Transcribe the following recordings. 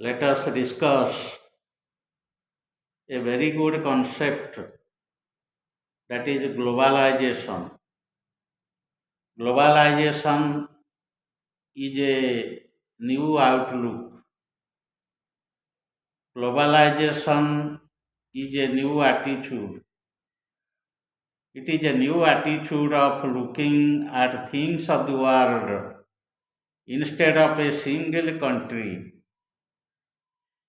Let us discuss a very good concept, that is globalization. Globalization is a new outlook. Globalization is a new attitude. It is a new attitude of looking at things of the world instead of a single country.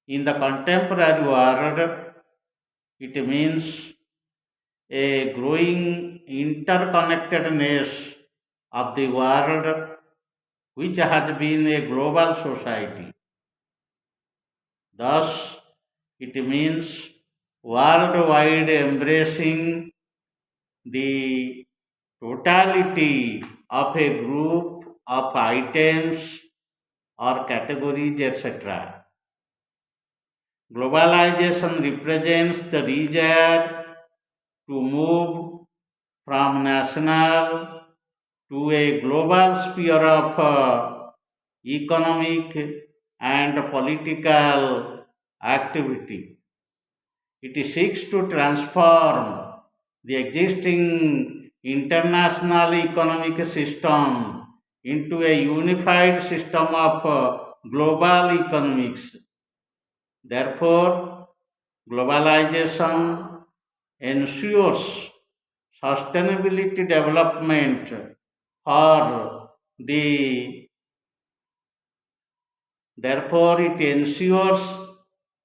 In the contemporary world, it means a growing interconnectedness of the world, which has been a global society. Thus, it means worldwide embracing the totality of a group of items or categories, etc. Globalization represents the desire to move from national to a global sphere of economic and political activity. It seeks to transform the existing international economic system into a unified system of global economics. Therefore, globalization ensures sustainability development for the therefore it ensures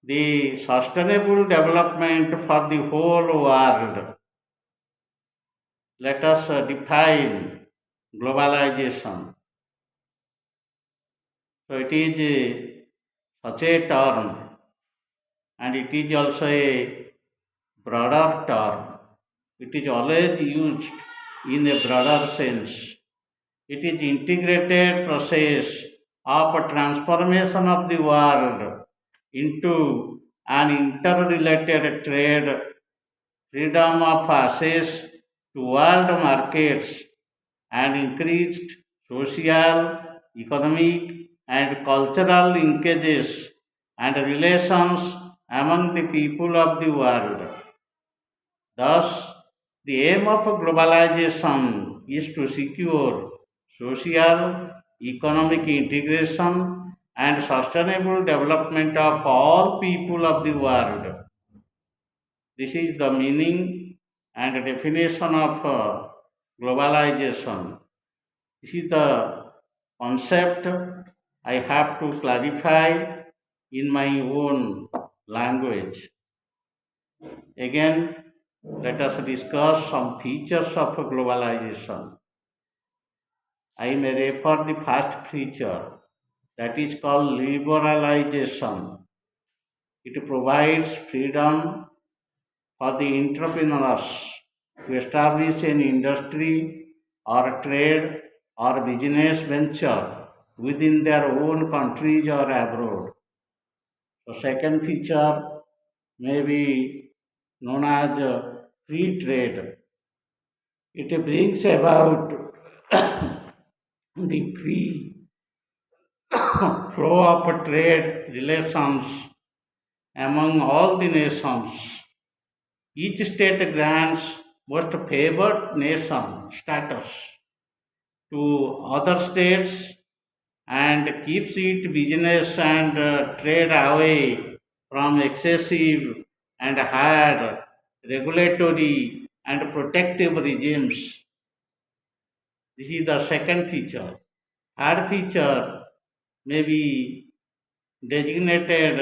the sustainable development for the whole world. Let us define globalization. So it is such a term, and it is also a broader term. It is always used in a broader sense. It is integrated process of transformation of the world into an interrelated trade, freedom of access to world markets, and increased social, economic, and cultural linkages and relations among the people of the world. Thus, the aim of globalization is to secure social, economic integration and sustainable development of all people of the world. This is the meaning and definition of globalization. This is the concept I have to clarify in my own language. Again, let us discuss some features of globalization. I may refer the first feature, that is called liberalization. It provides freedom for the entrepreneurs to establish an industry or trade or business venture within their own countries or abroad. The second feature may be known as free trade. It brings about the free flow of trade relations among all the nations. Each state grants most favored nation status to other states and keeps its business and trade away from excessive and hard regulatory and protective regimes. This is the second feature. Third feature may be designated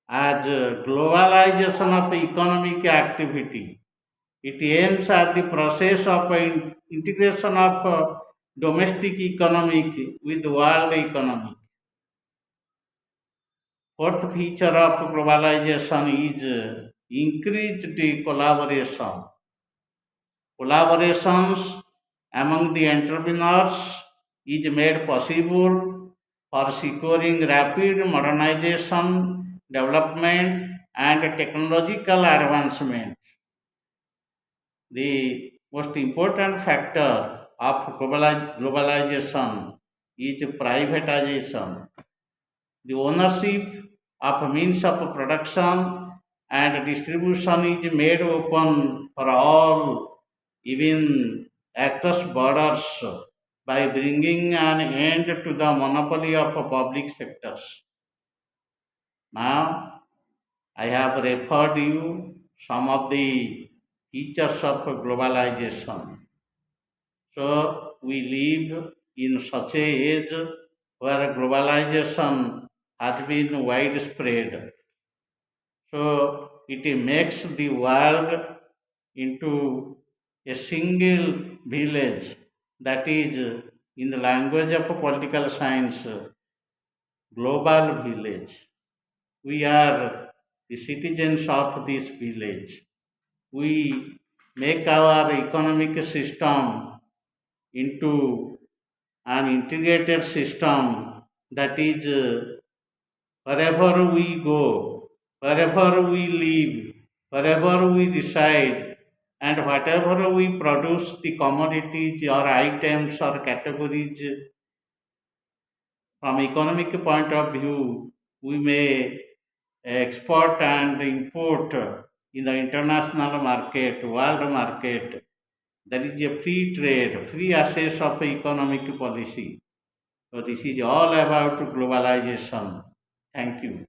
as globalization of economic activity. It aims at the process of integration of domestic economic with world economy. Fourth feature of globalization is increased collaboration. Collaborations among the entrepreneurs is made possible for securing rapid modernization, development, and technological advancement. The most important factor of globalization is privatization. The ownership of means of production and distribution is made open for all, even across borders, by bringing an end to the monopoly of public sectors. Now, I have referred you some of the features of globalization. So we live in such a age where globalization has been widespread. So it makes the world into a single village, that is, in the language of political science, global village. We are the citizens of this village. We make our economic system into an integrated system, that is, wherever we go, wherever we live, wherever we reside, and whatever we produce, the commodities or items or categories, from economic point of view, we may export and import in the international market, world market. There is a free trade, free access of economic policy. So this is all about globalization. Thank you.